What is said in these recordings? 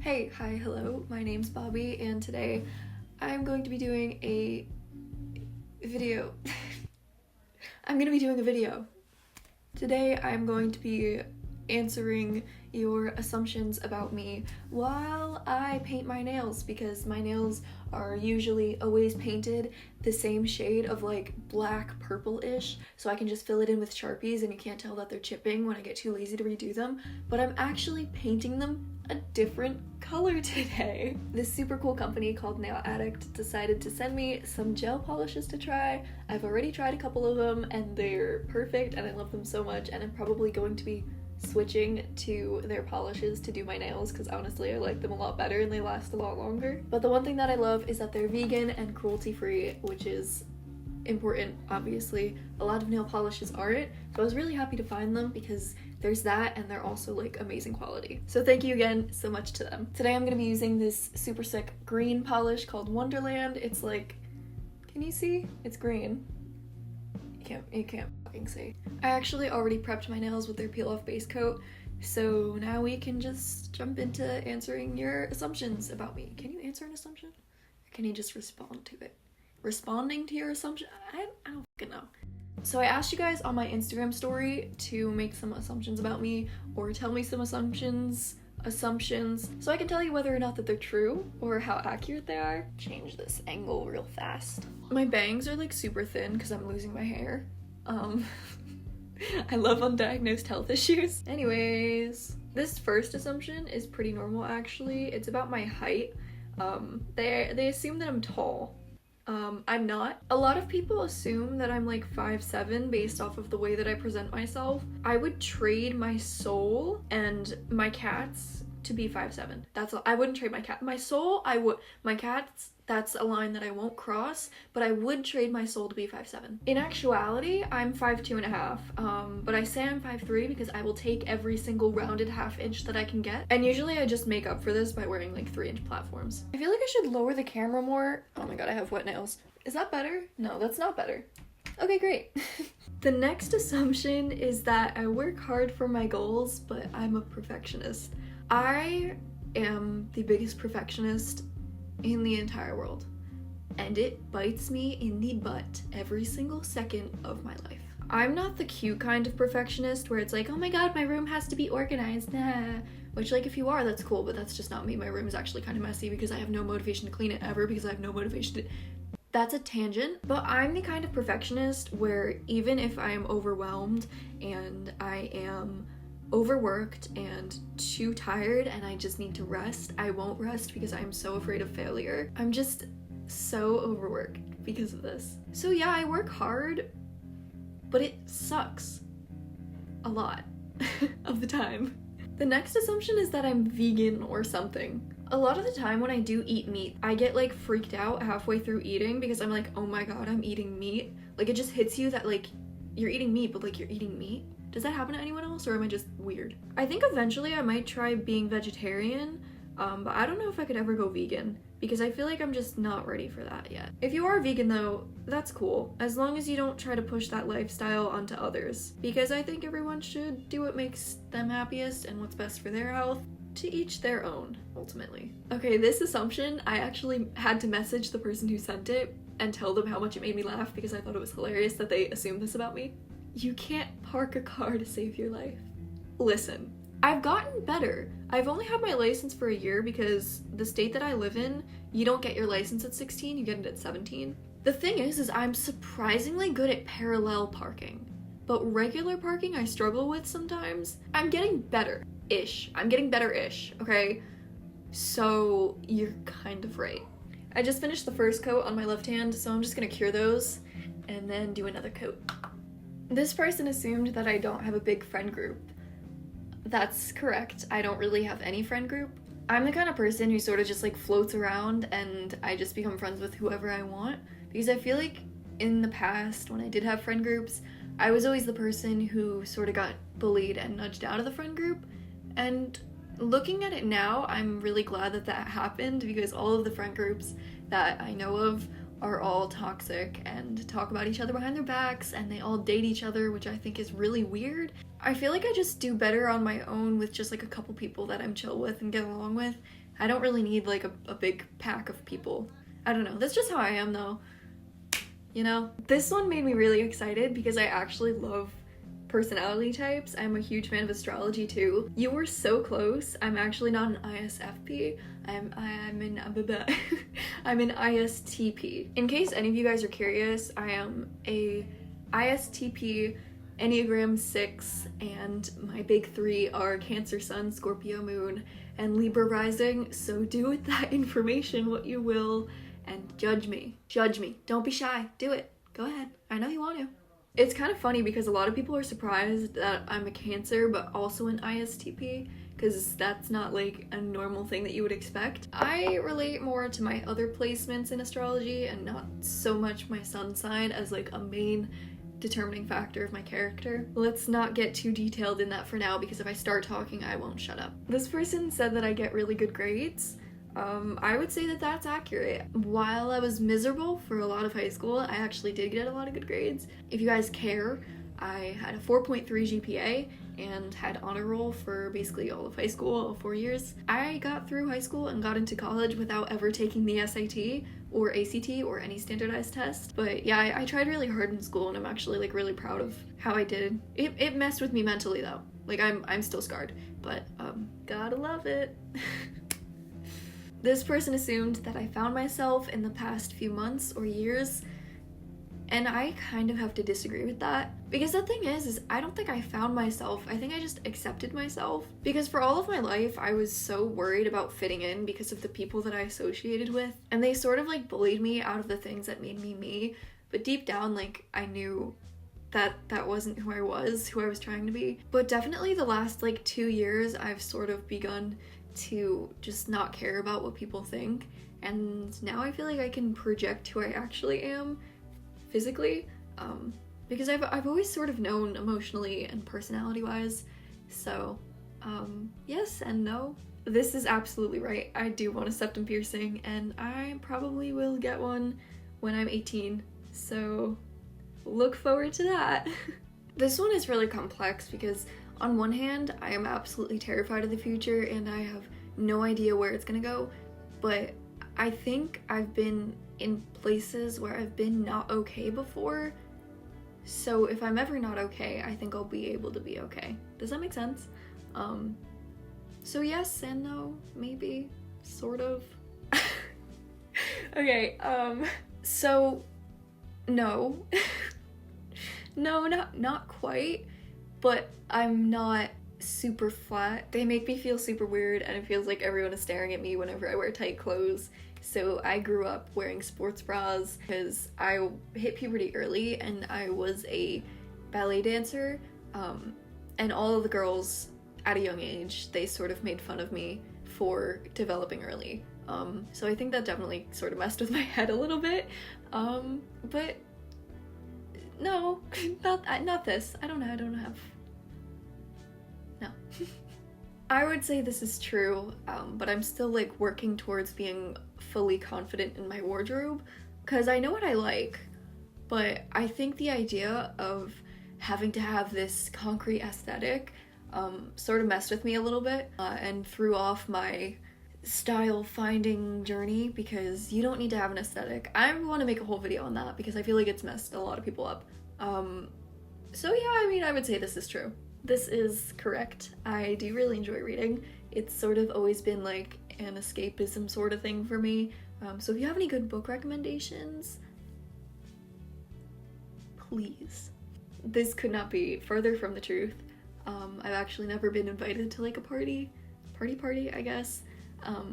Hey, hi, hello, my name's Bobby, and today I'm going to be doing a video. Today I'm going to be answering your assumptions about me while I paint my nails, because my nails are usually always painted the same shade of like black purple-ish, so I can just fill it in with Sharpies and you can't tell that they're chipping when I get too lazy to redo them, but I'm actually painting them a different color today. This super cool company called Nail Addict decided to send me some gel polishes to try. I've already tried a couple of them and they're perfect and I love them so much, and I'm probably going to be switching to their polishes to do my nails because honestly I like them a lot better and they last a lot longer. But the one thing that I love is that they're vegan and cruelty-free, which is important, obviously. A lot of nail polishes aren't, so I was really happy to find them because there's that and they're also like amazing quality. So thank you again so much to them. Today I'm gonna be using this super sick green polish called Wonderland. It's like, can you see? It's green. You can't fucking see. I actually already prepped my nails with their peel-off base coat, so now we can just jump into answering your assumptions about me. Can you answer an assumption? Or can you just respond to it? Responding to your assumption? I don't fucking know. So I asked you guys on my Instagram story to make some assumptions about me or tell me some assumptions so I can tell you whether or not that they're true or how accurate they are. Change this angle real fast. My bangs are like super thin because I'm losing my hair. I love undiagnosed health issues. Anyways, this first assumption is pretty normal actually. It's about my height. They assume that I'm tall. I'm not. A lot of people assume that I'm like 5'7" based off of the way that I present myself. I would trade my soul and my cats to be 5'7". I wouldn't trade my cat. My soul, I would. My cats, that's a line that I won't cross, but I would trade my soul to be 5'7". In actuality, I'm 5'2.5", but I say I'm 5'3" because I will take every single rounded half inch that I can get. And usually I just make up for this by wearing like 3-inch platforms. I feel like I should lower the camera more. Oh my god, I have wet nails. Is that better? No, that's not better. Okay, great. The next assumption is that I work hard for my goals, but I'm a perfectionist. I am the biggest perfectionist in the entire world, and it bites me in the butt every single second of my life. I'm not the cute kind of perfectionist where it's like, oh my god, my room has to be organized, nah. Which, like, if you are, that's cool, but that's just not me. My room is actually kind of messy because I have no motivation to clean it ever because I have no motivation to... That's a tangent, but I'm the kind of perfectionist where even if I am overwhelmed and I am overworked and too tired and I just need to rest, I won't rest because I'm so afraid of failure. I'm just so overworked because of this. So yeah, I work hard, but it sucks a lot of the time. The next assumption is that I'm vegan or something. A lot of the time when I do eat meat, I get like freaked out halfway through eating because I'm like, oh my god, I'm eating meat. Like, it just hits you that like you're eating meat, but like you're eating meat. Does that happen to anyone else, or am I just weird? I think eventually I might try being vegetarian, but I don't know if I could ever go vegan because I feel like I'm just not ready for that yet. If you are vegan though, that's cool, as long as you don't try to push that lifestyle onto others, because I think everyone should do what makes them happiest and what's best for their health. To each their own, ultimately. Okay, this assumption, I actually had to message the person who sent it and tell them how much it made me laugh because I thought it was hilarious that they assumed this about me. You can't park a car to save your life. Listen, I've gotten better. I've only had my license for a year because the state that I live in, you don't get your license at 16, you get it at 17. The thing is I'm surprisingly good at parallel parking, but regular parking I struggle with sometimes. I'm getting better-ish. I'm getting better-ish, okay? So you're kind of right. I just finished the first coat on my left hand, so I'm just gonna cure those and then do another coat. This person assumed that I don't have a big friend group. That's correct. I don't really have any friend group. I'm the kind of person who sort of just like floats around and I just become friends with whoever I want, because I feel like in the past when I did have friend groups, I was always the person who sort of got bullied and nudged out of the friend group. And looking at it now, I'm really glad that that happened because all of the friend groups that I know of are all toxic and talk about each other behind their backs, and they all date each other, which I think is really weird. I feel like I just do better on my own with just like a couple people that I'm chill with and get along with, I don't really need like a big pack of people. I don't know, that's just how I am though, you know? This one made me really excited because I actually love personality types. I'm a huge fan of astrology too. You were so close. I'm actually not an ISFP. I'm an I'm an ISTP. In case any of you guys are curious, I am a ISTP, Enneagram 6, and my big 3 are Cancer Sun, Scorpio Moon, and Libra Rising, so do with that information what you will, and judge me. Judge me. Don't be shy. Do it. Go ahead. I know you want to. It's kind of funny because a lot of people are surprised that I'm a Cancer but also an ISTP, because that's not like a normal thing that you would expect. I relate more to my other placements in astrology and not so much my sun sign as like a main determining factor of my character. Let's not get too detailed in that for now, because if I start talking I won't shut up. This person said that I get really good grades. I would say that that's accurate. While I was miserable for a lot of high school, I actually did get a lot of good grades. If you guys care, I had a 4.3 GPA and had honor roll for basically all of high school, all 4 years. I got through high school and got into college without ever taking the SAT or ACT or any standardized test. But yeah, I tried really hard in school and I'm actually like really proud of how I did. It messed with me mentally though. Like I'm still scarred, but gotta love it. This person assumed that I found myself in the past few months or years, and I kind of have to disagree with that. Because the thing is I don't think I found myself, I think I just accepted myself. Because for all of my life, I was so worried about fitting in because of the people that I associated with, and they sort of like bullied me out of the things that made me me, but deep down, like, I knew that that wasn't who I was trying to be. But definitely the last like 2 years, I've sort of begun to just not care about what people think, and now I feel like I can project who I actually am physically, because I've always sort of known emotionally and personality wise. So yes and no. This is absolutely right. I do want a septum piercing and I probably will get one when I'm 18, so look forward to that. This one is really complex because on one hand, I am absolutely terrified of the future and I have no idea where it's gonna go, but I think I've been in places where I've been not okay before, so if I'm ever not okay, I think I'll be able to be okay. Does that make sense? So yes and no, maybe, sort of. Okay, so no. No, not quite. But I'm not super flat. They make me feel super weird and it feels like everyone is staring at me whenever I wear tight clothes. So I grew up wearing sports bras because I hit puberty early and I was a ballet dancer. And all of the girls at a young age, they sort of made fun of me for developing early. So I think that definitely sort of messed with my head a little bit. But no, not this. I don't have. No. I would say this is true, but I'm still like working towards being fully confident in my wardrobe, because I know what I like, but I think the idea of having to have this concrete aesthetic sort of messed with me a little bit and threw off my style finding journey, because you don't need to have an aesthetic. I want to make a whole video on that because I feel like it's messed a lot of people up. So yeah, I mean, I would say this is true. This is correct. I do really enjoy reading. It's sort of always been like an escapism sort of thing for me. So if you have any good book recommendations, please. This could not be further from the truth. I've actually never been invited to like a party, I guess.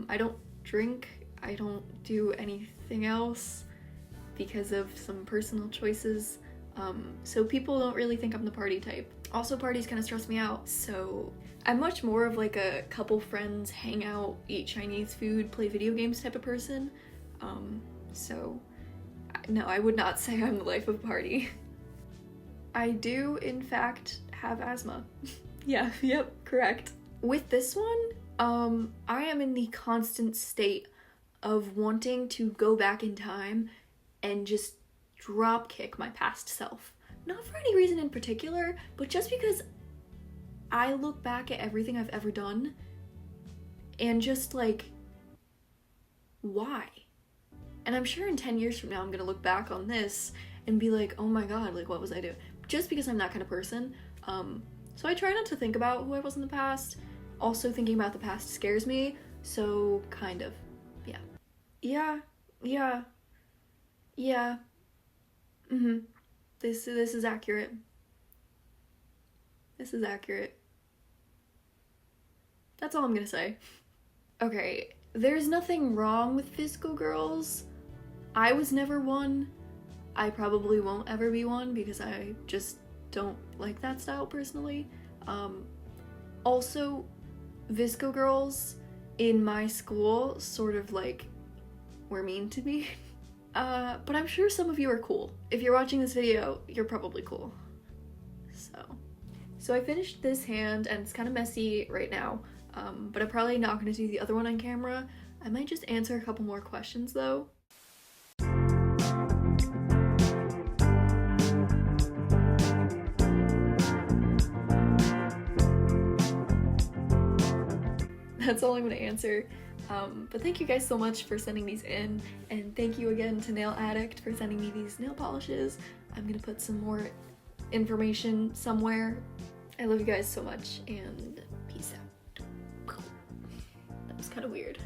I don't drink, I don't do anything else because of some personal choices. So people don't really think I'm the party type. Also, parties kind of stress me out, so I'm much more of like a couple friends, hang out, eat Chinese food, play video games type of person. So no, I would not say I'm the life of party. I do, in fact, have asthma. Yeah, yep, correct. With this one, I am in the constant state of wanting to go back in time and just drop kick my past self. Not for any reason in particular, but just because I look back at everything I've ever done and just like Why? And I'm sure in 10 years from now, I'm gonna look back on this and be like, oh my god, like what was I doing? Just because I'm that kind of person. So I try not to think about who I was in the past. Also, thinking about the past scares me, so kind of, yeah. Yeah. This is accurate. This is accurate. That's all I'm gonna say. Okay, there's nothing wrong with physical girls. I was never one. I probably won't ever be one because I just don't like that style personally. Also, visco girls in my school sort of like were mean to me. But I'm sure some of you are cool. If you're watching this video, you're probably cool. So I finished this hand and it's kind of messy right now, but I'm probably not going to do the other one on camera. I might just answer a couple more questions though. That's all I'm going to answer. But thank you guys so much for sending these in, and thank you again to Nail Addict for sending me these nail polishes. I'm gonna put some more information somewhere. I love you guys so much, and peace out. That was kind of weird.